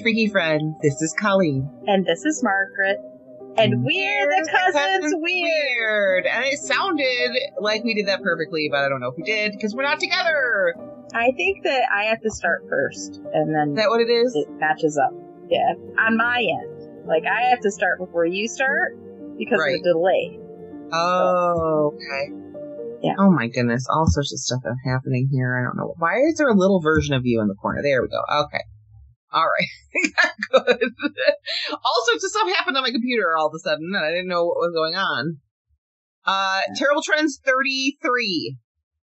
freaky friend. This is Colleen. And this is Margaret. And we're the Cousins Weird. And it sounded like we did that perfectly, but I don't know if we did, because we're not together. I think that I have to start first, and then... Is that what it is? It matches up. Yeah. On my end. Like, I have to start before you start, because of the delay. Oh, okay. Yeah. Oh my goodness, all sorts of stuff is happening here. I don't know. Why is there a little version of you in the corner? There we go. Okay. All right. Good. All sorts of stuff happened on my computer all of a sudden, and I didn't know what was going on. Terrible Trends 33.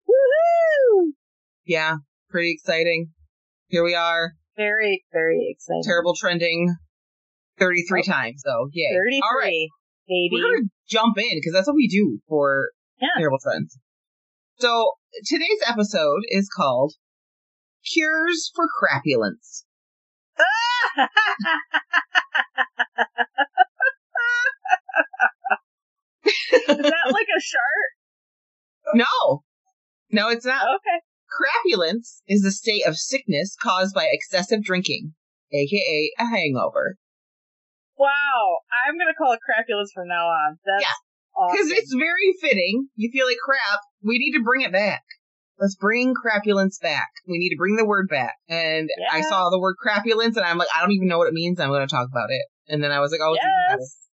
Woohoo! Yeah, pretty exciting. Here we are. Very, very exciting. Terrible trending 33 times, so yay. 33, all right. baby. We're going to jump in, because that's what we do for Terrible Trends. So, today's episode is called Cures for Crapulence. Is that like a shark? No, it's not. Okay. Crapulence is a state of sickness caused by excessive drinking, aka a hangover. Wow, I'm gonna call it crapulence from now on. That's awesome. Because it's very fitting. You feel like crap. We need to bring it back. Let's bring crapulence back. We need to bring the word back. And I saw the word crapulence, and I'm like, I don't even know what it means. I'm going to talk about it. And then I was like, oh, yes,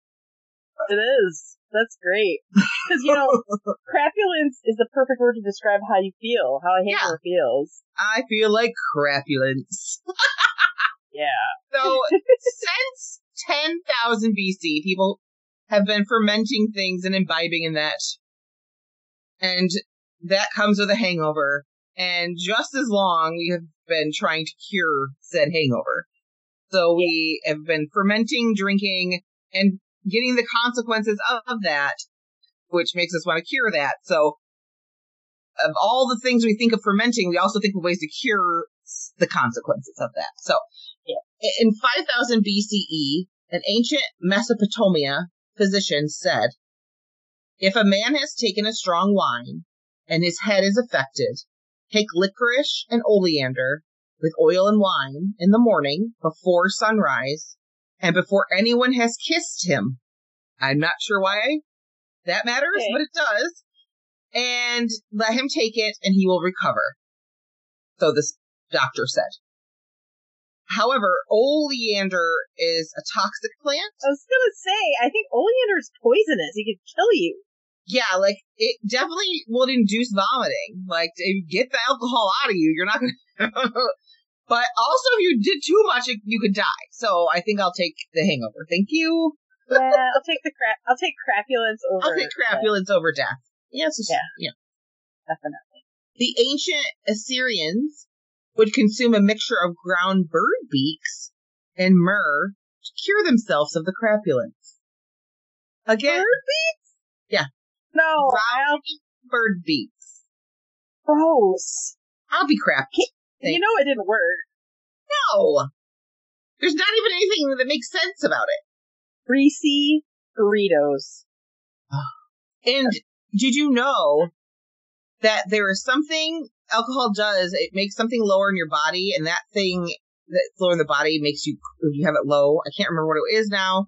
it is. That's great. Because, crapulence is the perfect word to describe how you feel, how a hangover feels. I feel like crapulence. Yeah. So, since 10,000 BC, people have been fermenting things and imbibing in that. And that comes with a hangover. And just as long, we have been trying to cure said hangover. So we have been fermenting, drinking, and getting the consequences of that, which makes us want to cure that. So of all the things we think of fermenting, we also think of ways to cure the consequences of that. So in 5000 BCE, an ancient Mesopotamia physician said, if a man has taken a strong wine and his head is affected, take licorice and oleander with oil and wine in the morning before sunrise and before anyone has kissed him. I'm not sure why that matters, but it does. And let him take it and he will recover. So this doctor said. However, oleander is a toxic plant. I was going to say, I think oleander is poisonous. It could kill you. Yeah, like, it definitely would induce vomiting. Like, if you get the alcohol out of you, you're not going to... But also, if you did too much, you could die. So I think I'll take the hangover. Thank you. Yeah, I'll take crapulence over... I'll take crapulence over death. Yes. Yeah. Definitely. The ancient Assyrians would consume a mixture of ground bird beaks and myrrh to cure themselves of the crapulence. Again... Bird beaks? Yeah. No, bird beaks. Gross. I'll be crap. You know it didn't work. No. There's not even anything that makes sense about it. Greasy burritos. And did you know that there is something alcohol does? It makes something lower in your body, and that thing that's lower in the body makes you, if you have it low, I can't remember what it is now,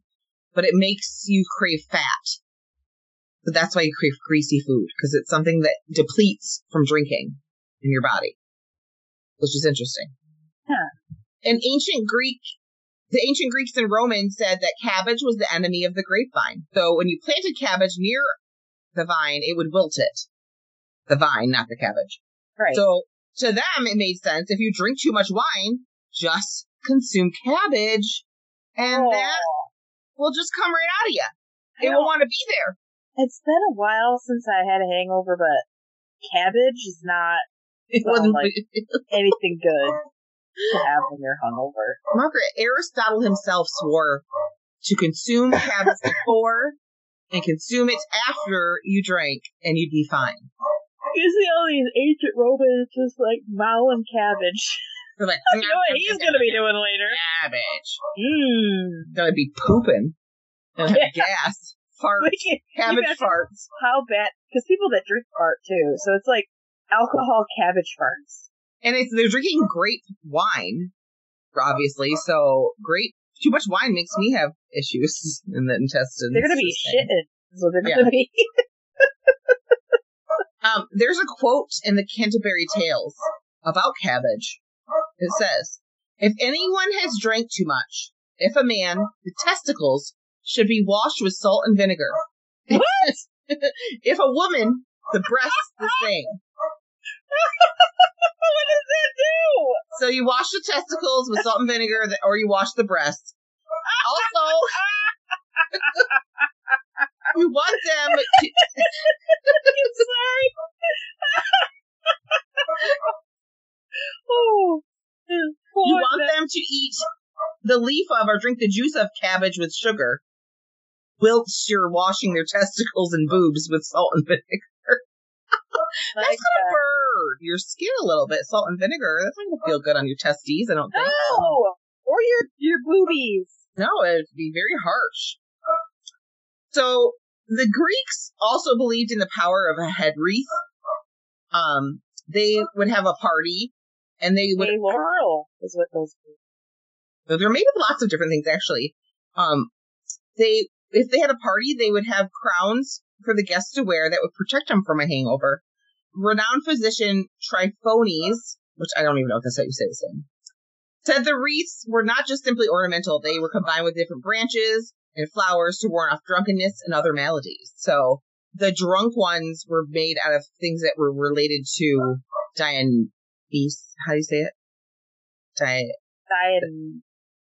but it makes you crave fat. So that's why you crave greasy food, because it's something that depletes from drinking in your body, which is interesting. Huh. The ancient Greeks and Romans said that cabbage was the enemy of the grapevine. So when you planted cabbage near the vine, it would wilt it. The vine, not the cabbage. Right. So to them, it made sense. If you drink too much wine, just consume cabbage, and that will just come right out of you. It will want to be there. It's been a while since I had a hangover, but cabbage is not like anything good to have when you're hungover. Margaret, Aristotle himself swore to consume cabbage before and consume it after you drank, and you'd be fine. You see all these ancient Romans just like mowing cabbage. They're like, you know what he's going to be doing later? Cabbage. Gonna be pooping. And gas. Farts. Cabbage farts. How bad? Because people that drink fart too. So it's like alcohol cabbage farts. And they're drinking grape wine. obviously. So too much wine makes me have issues in the intestines. They're going to be shitting. Is what they're going to be. There's a quote in the Canterbury Tales about cabbage. It says, if anyone has drank too much, if a man, the testicles should be washed with salt and vinegar. What? If a woman, the breasts the same. What does that do? So you wash the testicles with salt and vinegar, or you wash the breasts. Also, you want them to... I'm sorry. Oh, you want them to eat the leaf of or drink the juice of cabbage with sugar, whilst you're washing their testicles and boobs with salt and vinegar. That's gonna burn your skin a little bit. Salt and vinegar. That's not gonna feel good on your testes, I don't think. No, or your boobies. No, it'd be very harsh. So the Greeks also believed in the power of a head wreath. They would have a party, and they would. Laurel is what those do. So they're made of lots of different things, actually. If they had a party, they would have crowns for the guests to wear that would protect them from a hangover. Renowned physician Tryphones, which I don't even know if that's how you say the same, said the wreaths were not just simply ornamental. They were combined with different branches and flowers to ward off drunkenness and other maladies. So the drunk ones were made out of things that were related to Dionysus. How do you say it?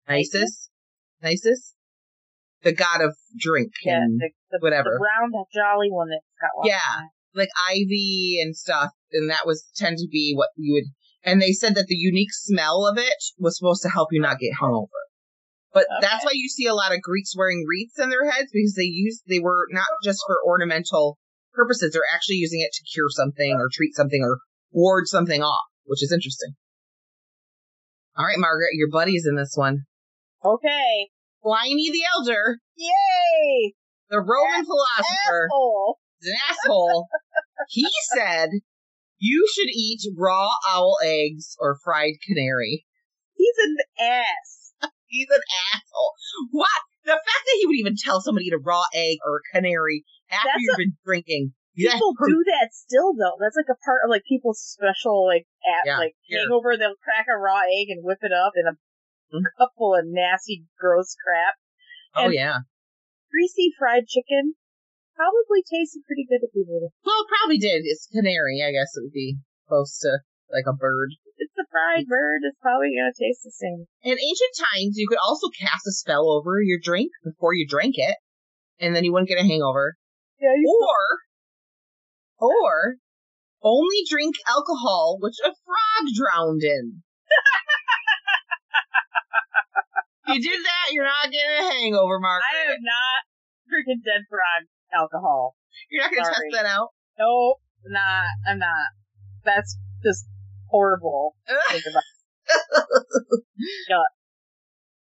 Dionysus? The god of drink and the whatever. The round, jolly one that's got lots of like ivy and stuff. And that was tend to be what you would. And they said that the unique smell of it was supposed to help you not get hungover. But that's why you see a lot of Greeks wearing wreaths in their heads, because they were not just for ornamental purposes. They're actually using it to cure something or treat something or ward something off, which is interesting. All right, Margaret, your buddy's in this one. Okay. Pliny the Elder. Yay! The Roman philosopher. Asshole. He's an asshole. He said you should eat raw owl eggs or fried canary. He's an ass. He's an asshole. What? The fact that he would even tell somebody to eat a raw egg or a canary after you've been drinking. People do that still, though. That's like a part of like people's special hangover. They'll crack a raw egg and whip it up in a cup full of nasty, gross crap. And greasy fried chicken probably tasted pretty good if you did it. Well, it probably did. It's canary. I guess it would be close to like a bird. It's a fried bird. It's probably going to taste the same. In ancient times, you could also cast a spell over your drink before you drank it, and then you wouldn't get a hangover. Yeah, or only drink alcohol which a frog drowned in. You did that, you're not getting a hangover, Margaret. I am not drinking dead frog alcohol. You're not going to test that out? No, I'm not. That's just horrible. Think about it.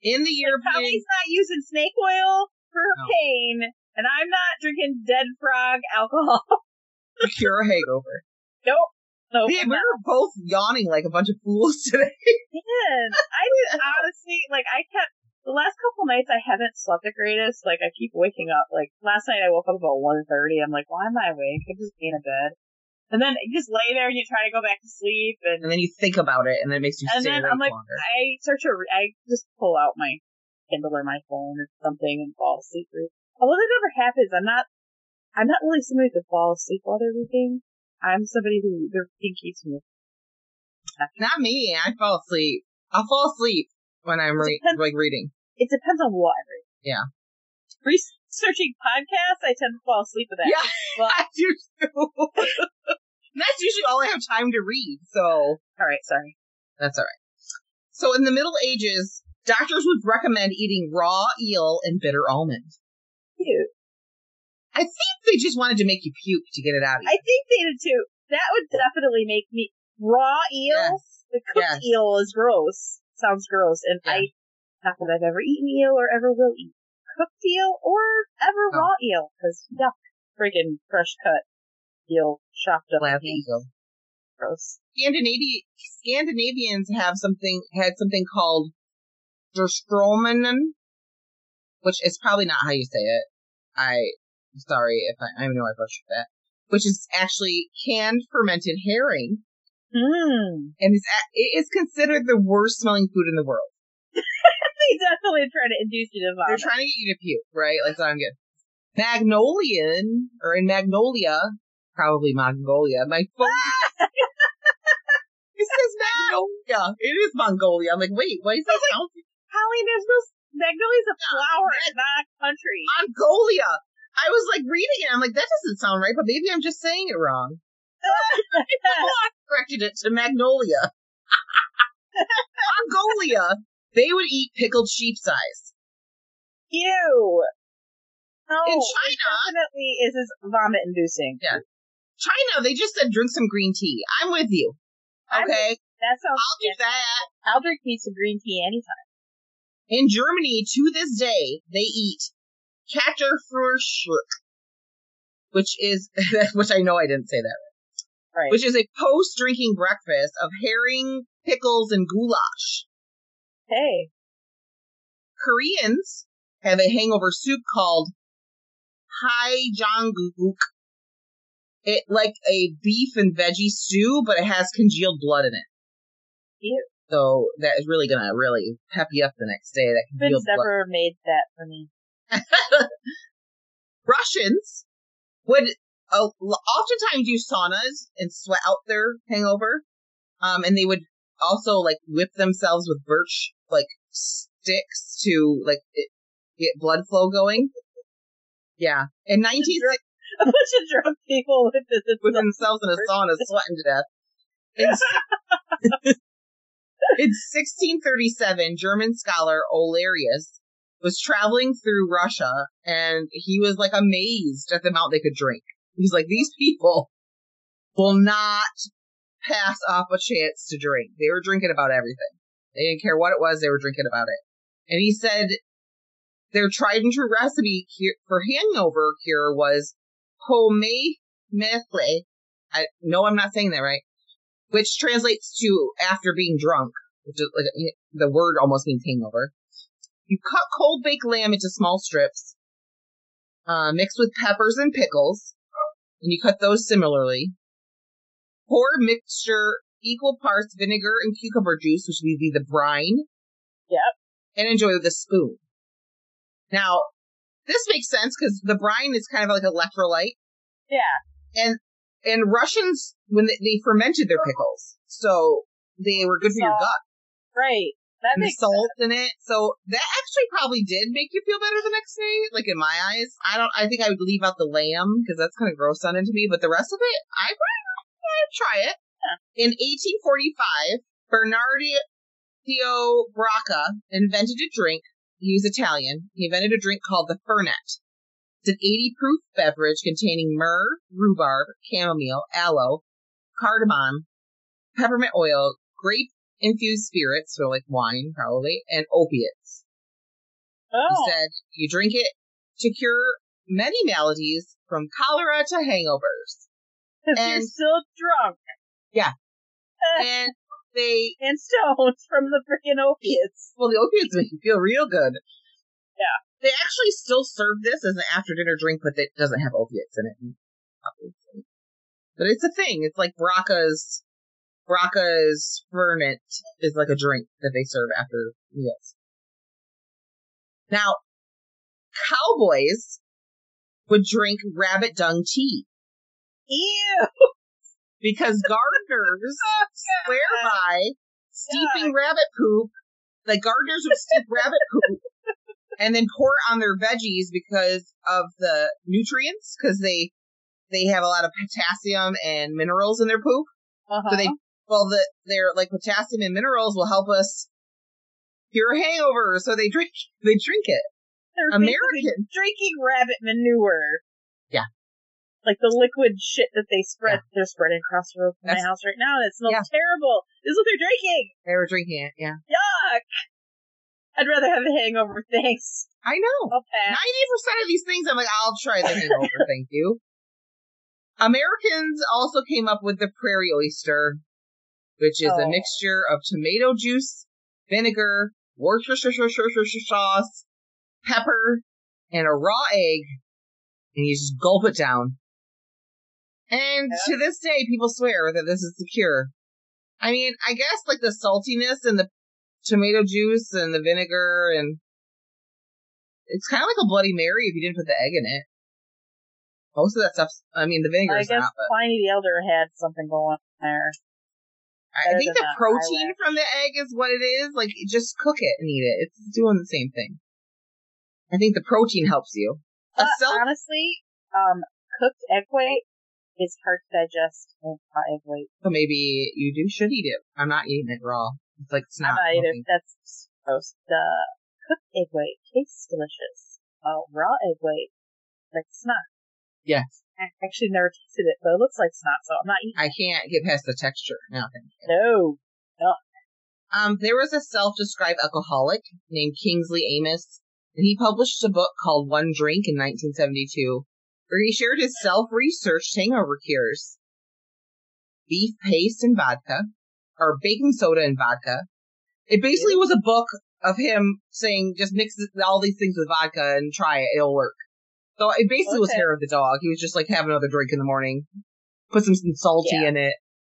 In the European... Tommy's not using snake oil for her pain, and I'm not drinking dead frog alcohol. To cure a hangover. Nope. Yeah, we were both yawning like a bunch of fools today. Man, I did honestly, the last couple nights I haven't slept the greatest. Like, I keep waking up. Like, last night I woke up about 1:30. I'm like, why am I awake? I'm just in a bed. And then you just lay there and you try to go back to sleep. And then you think about it and then it makes you stay awake longer. I just pull out my Kindle or my phone or something and fall asleep. Although that never happens. I'm not really somebody who fall asleep while they're reading. I'm somebody who their reading keeps me. Not me. I fall asleep. I'll fall asleep when I'm reading. It depends on what I read. Yeah. Researching podcasts, I tend to fall asleep with that. Yeah, well, I do too. That's usually all I have time to read, so. All right, sorry. That's all right. So in the Middle Ages, doctors would recommend eating raw eel and bitter almond. Ew. I think they just wanted to make you puke to get it out of you. I think they did too. That would definitely make me... Raw eel? Yes. The cooked eel is gross. Sounds gross. And not that I've ever eaten eel or ever will eat cooked eel or ever raw eel. Because, yuck. Friggin' fresh cut eel chopped up. Eel. Gross. Scandinavians had something called Stromanen, which is probably not how you say it. I'm sorry if I know I butchered that. Which is actually canned fermented herring. And it is considered the worst smelling food in the world. They definitely try to induce you to vomit. They're trying to get you to puke, right? Like, so I'm good. Magnolia, probably Mongolia. My phone. It says Magnolia. It is Mongolia. I'm like, wait, what is that? Holly, there's no Magnolia's a flower, not a country. Mongolia. I was like reading it. I'm like, that doesn't sound right, but maybe I'm just saying it wrong. I corrected it to Magnolia. Mongolia. They would eat pickled sheep size. Ew. Oh, in China, it definitely is vomit inducing. Yeah. China, they just said drink some green tea. I'm with you. Okay? That sounds I'll do that. I'll drink me some green tea anytime. In Germany, to this day, they eat Katterfrühstück, which I know I didn't say that right. Which is a post-drinking breakfast of herring, pickles, and goulash. Hey. Koreans have a hangover soup called haejangguk. It like a beef and veggie stew, but it has congealed blood in it. Ew. So that is really gonna really pep you up the next day. That congealed blood. Never made that for me. Russians would oftentimes do saunas and sweat out their hangover. And they would also like whip themselves with birch like sticks to like get blood flow going. Yeah. In 1960, a bunch of drunk people with themselves in a sauna sweating to death. In 1637, German scholar Olarius was traveling through Russia, and he was like amazed at the amount they could drink. He's like, these people will not pass up a chance to drink. They were drinking about everything. They didn't care what it was, they were drinking about it. And he said their tried and true recipe for hangover cure was pommehle. I know I'm not saying that right. Which translates to after being drunk, which is like the word almost means hangover. You cut cold baked lamb into small strips, mixed with peppers and pickles, and you cut those similarly. Pour mixture equal parts vinegar and cucumber juice, which would be the brine. Yep. And enjoy with a spoon. Now, this makes sense because the brine is kind of like electrolyte. Yeah. And Russians, when they fermented their pickles, so they were good for your gut. Right. That makes salt in it. So that actually probably did make you feel better the next day. Like in my eyes, I think I would leave out the lamb because that's kind of gross on it to me. But the rest of it, I'd try it. Yeah. In 1845, Bernardino Bracca invented a drink. He was Italian. He invented a drink called the Fernet. It's an 80 proof beverage containing myrrh, rhubarb, chamomile, aloe, cardamom, peppermint oil, grape-infused spirits, so like wine probably, and opiates. Oh. He said you drink it to cure many maladies from cholera to hangovers. Because you're still drunk. Yeah. And stoned from the freaking opiates. Well, the opiates make you feel real good. Yeah. They actually still serve this as an after-dinner drink, but it doesn't have opiates in it. Obviously. But it's a thing. It's like Bracca's Fernet is like a drink that they serve after meals. Now, cowboys would drink rabbit dung tea. Ew! Because gardeners swear by steeping rabbit poop. Like gardeners would steep rabbit poop and then pour it on their veggies because of the nutrients, because they have a lot of potassium and minerals in their poop. Uh-huh. So their like potassium and minerals will help cure a hangover. So they drink it. They're American drinking rabbit manure. Yeah. Like the liquid shit that they spread. Yeah. They're spreading across the road from my house right now. It smells terrible. This is what they're drinking. They were drinking it, yeah. Yuck. I'd rather have a hangover, thanks. I know. 90% of these things, I'm like, I'll try the hangover, thank you. Americans also came up with the prairie oyster, which is a mixture of tomato juice, vinegar, Worcestershire sauce, pepper, and a raw egg, and you just gulp it down. And to this day, people swear that this is the cure. I mean, I guess like the saltiness and the tomato juice and the vinegar, and it's kind of like a Bloody Mary if you didn't put the egg in it. Most of that stuff, I mean, the vinegar is not. I guess Pliny the Elder had something going there. I think the protein from the egg is what it is. Like, just cook it and eat it. It's doing the same thing. I think the protein helps you. Honestly, cooked egg white is hard to digest with raw egg white. So maybe you should eat it. I'm not eating it raw. It's like it's not. I'm not either. That's gross. The cooked egg white tastes delicious. Raw egg white, like snot. Yes. I actually never tasted it, but it looks like snot, so I'm not eating it. I can't get past the texture. No, thank you. No. There was a self-described alcoholic named Kingsley Amis, and he published a book called One Drink in 1972, where he shared his self-researched hangover cures. Beef paste and vodka, or baking soda and vodka. It basically was a book of him saying, just mix all these things with vodka and try it, it'll work. So it basically was hair of the dog. He was just like, have another drink in the morning, put some salty in it,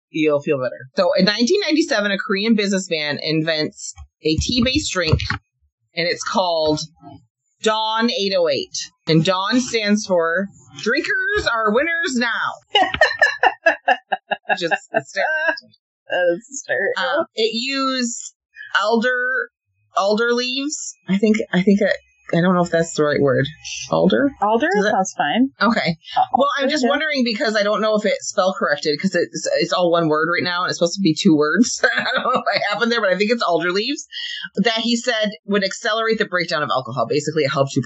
you'll feel better. So in 1997, a Korean businessman invents a tea-based drink, and it's called Dawn 808. And Dawn stands for Drinkers Are Winners Now. Which is hysterical. That is hysterical. It used alder leaves. I don't know if that's the right word. Alder? Alder sounds fine. Okay. Well, I'm just wondering because I don't know if it's spell corrected because it's all one word right now and it's supposed to be two words. I don't know what happened there, but I think it's alder leaves that he said would accelerate the breakdown of alcohol. Basically, it helps you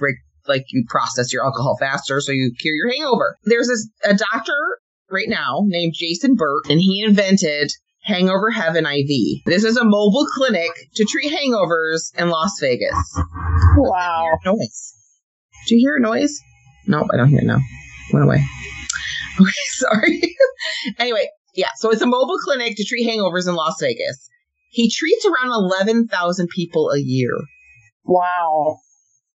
you process your alcohol faster so you cure your hangover. There's a doctor right now named Jason Burke, and he invented Hangover Heaven IV. This is a mobile clinic to treat hangovers in Las Vegas. Wow. Noise. Do you hear a noise? Nope, I don't hear it now. Went away. Okay, sorry. Anyway, yeah, so it's a mobile clinic to treat hangovers in Las Vegas. He treats around 11,000 people a year. Wow.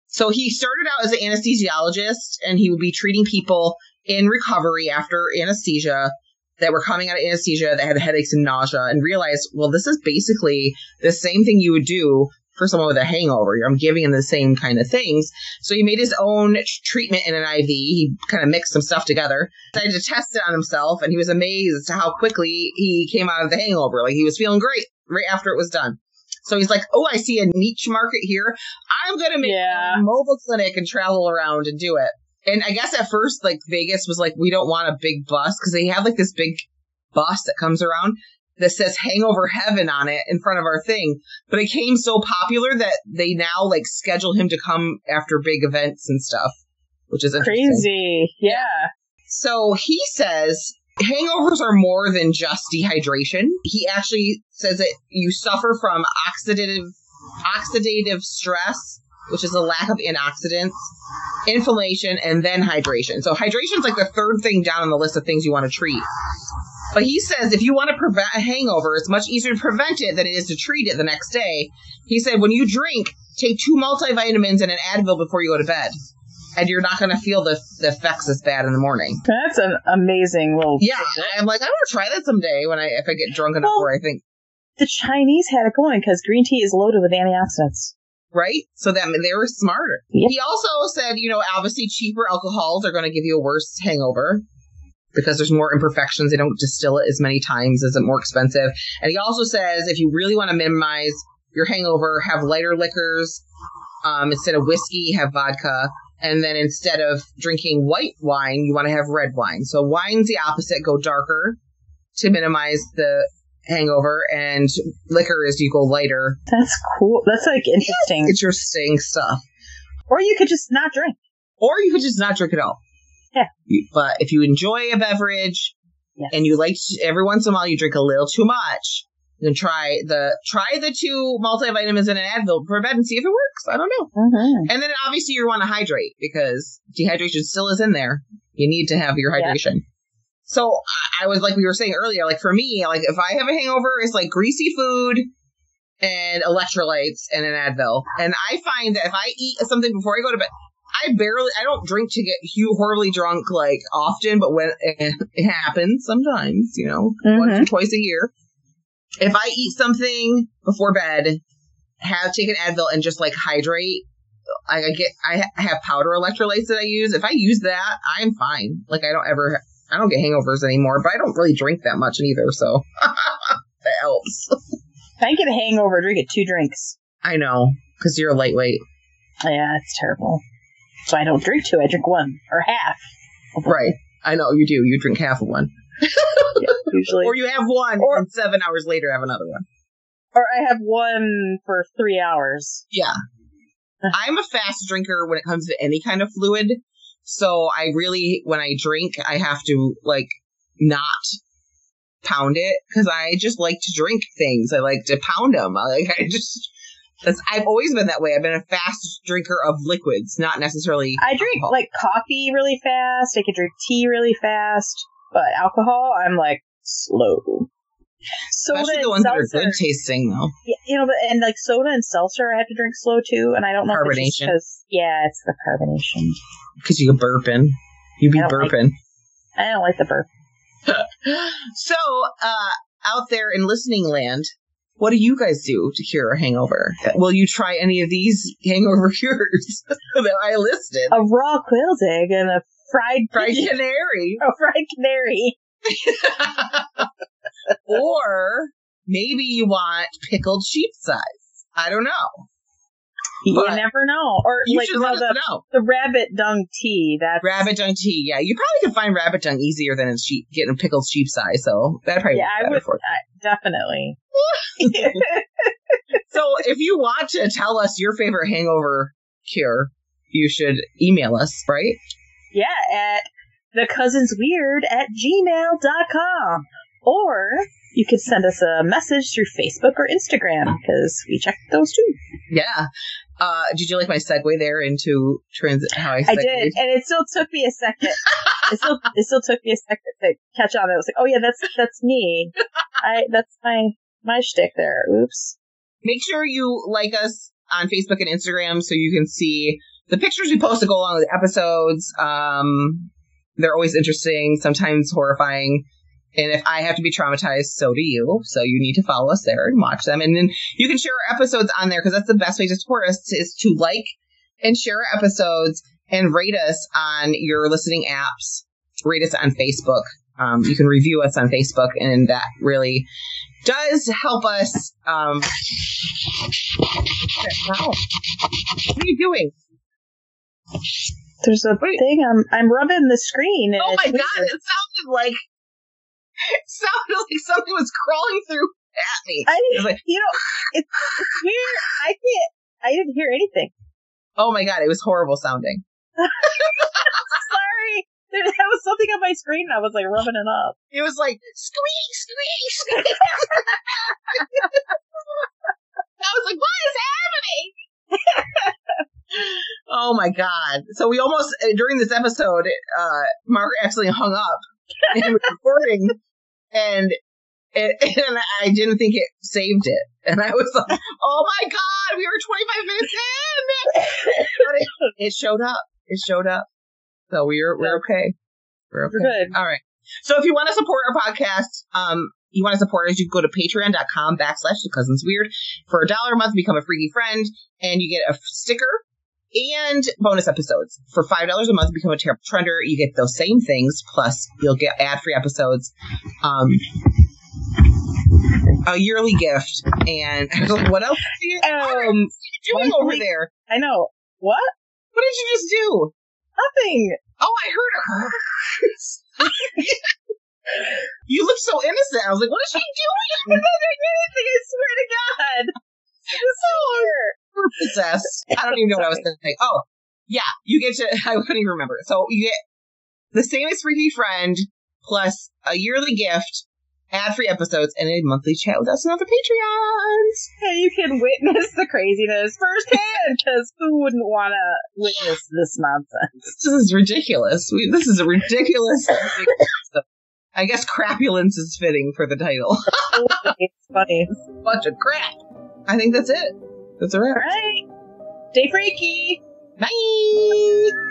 So he started out as an anesthesiologist, and he would be treating people in recovery after anesthesia that were coming out of anesthesia that had headaches and nausea, and realized, well, this is basically the same thing you would do for someone with a hangover. I'm giving him the same kind of things. So he made his own treatment in an IV. He kind of mixed some stuff together, decided to test it on himself, and he was amazed as to how quickly he came out of the hangover. Like, he was feeling great right after it was done. So he's like, oh, I see a niche market here. I'm going to make a mobile clinic and travel around and do it. And I guess at first, like, Vegas was like, we don't want a big bus, because they have like this big bus that comes around that says Hangover Heaven on it in front of our thing. But it became so popular that they now like schedule him to come after big events and stuff, which is interesting. Crazy. Yeah. So he says hangovers are more than just dehydration. He actually says that you suffer from oxidative stress, which is a lack of antioxidants, inflammation, and then hydration. So hydration is like the third thing down on the list of things you want to treat. But he says if you want to prevent a hangover, it's much easier to prevent it than it is to treat it the next day. He said when you drink, take 2 multivitamins and an Advil before you go to bed. And you're not going to feel the effects as bad in the morning. That's an amazing little... Yeah, I'm like, I want to try that someday if I get drunk enough where I think... The Chinese had it going because green tea is loaded with antioxidants. Right? So that they were smarter. Yep. He also said, obviously cheaper alcohols are going to give you a worse hangover because there's more imperfections. They don't distill it as many times as it's more expensive. And he also says if you really want to minimize your hangover, have lighter liquors. Instead of whiskey, have vodka. And then instead of drinking white wine, you want to have red wine. So wine's the opposite, go darker to minimize the hangover, and liquor is you go lighter. That's cool. That's like interesting. Yeah, interesting stuff. Or you could just not drink. Or you could just not drink at all. Yeah. But if you enjoy a beverage and you like every once in a while you drink a little too much, then try the 2 multivitamins and an Advil for bed and see if it works. I don't know. Mm-hmm. And then obviously you want to hydrate because dehydration still is in there. You need to have your hydration. Yeah. So I was like we were saying earlier, like for me, like if I have a hangover, it's like greasy food, and electrolytes and an Advil. And I find that if I eat something before I go to bed, I don't drink to get horribly drunk like often, but when it happens sometimes, once or twice a year. If I eat something before bed, take an Advil and just like hydrate, I have powder electrolytes that I use. If I use that, I'm fine. Like I don't get hangovers anymore, but I don't really drink that much either, so that helps. If I get a hangover, drink it 2 drinks. I know, because you're a lightweight. Yeah, it's terrible. So I don't drink 2, I drink 1 or half. Right. I know you do. You drink half of one. Yeah, usually. Or you have one and 7 hours later have another one. Or I have one for 3 hours. Yeah. I'm a fast drinker when it comes to any kind of fluid. So I really, when I drink, I have to like not pound it because I just like to drink things. I like to pound them. I've always been that way. I've been a fast drinker of liquids, not necessarily I drink alcohol. like coffee really fast. I can drink tea really fast. But alcohol, I'm like slow. Soda Especially the and ones seltzer. that are good tasting, though. Yeah, and like soda and seltzer, I have to drink slow too. And I don't know if it's because it's the carbonation. Because you burp in. You be burping. I don't like the burp. So, out there in listening land, what do you guys do to cure a hangover? Will you try any of these hangover cures that I listed? A raw quail's egg and a fried canary. A fried canary. Or maybe you want pickled sheep size. I don't know. You never know. Or you like should let us know. The rabbit dung tea. That's rabbit dung tea. Yeah, you probably can find rabbit dung easier than getting a pickled sheep size. So that probably I would definitely. So if you want to tell us your favorite hangover cure, you should email us, right? Yeah, at thecousinsweird@gmail.com. Or you can send us a message through Facebook or Instagram, because we check those too. Yeah. Did you like my segue there into how I did, and it still took me a second. It still took me a second to catch on. I was like, oh yeah, that's me. That's my shtick there. Oops. Make sure you like us on Facebook and Instagram so you can see the pictures we post to go along with the episodes. They're always interesting, sometimes horrifying. And if I have to be traumatized, so do you. So you need to follow us there and watch them. And then you can share our episodes on there, because that's the best way to support us, is to like and share our episodes and rate us on your listening apps. Rate us on Facebook. You can review us on Facebook, and that really does help us. Wow. What are you doing? There's a thing. I'm rubbing the screen. And oh my God! It sounded like something was crawling through at me. It's weird. I didn't hear anything. Oh my God! It was horrible sounding. Sorry. There was something on my screen and I was like rubbing it up. It was like squeak, squeak. I was like, what is happening? Oh my God. So we almost, during this episode, Mark actually hung up and was recording, and I didn't think it saved it. And I was like, oh my God, we were 25 minutes in. But it showed up. It shoulded up. So we're okay. We're okay. We're good. All right. So if you want to support our podcast, you want to support us, you can go to patreon.com/thecousinsweird. For $1 a month, become a freaky friend, and you get a sticker and bonus episodes. For $5 a month, become a terrible trender. You get those same things, plus you'll get ad-free episodes, a yearly gift, and what else? What are you doing over there? I know. What? What did you just do? Nothing. Oh, I heard her. You look so innocent. I was like, what is she doing? I didn't do anything, I swear to God. We're possessed. I don't even know what I was going to say. Oh, yeah. You get to, I couldn't even remember. So you get the same as Freaky Friend, plus a yearly gift, ad-free episodes, and a monthly chat with us and other Patreons. And you can witness the craziness firsthand, because who wouldn't want to witness this nonsense? This is ridiculous. This is a ridiculous. I guess Crapulence is fitting for the title. It's funny. Bunch of crap. I think that's it. That's a wrap. All right. Stay freaky. Bye.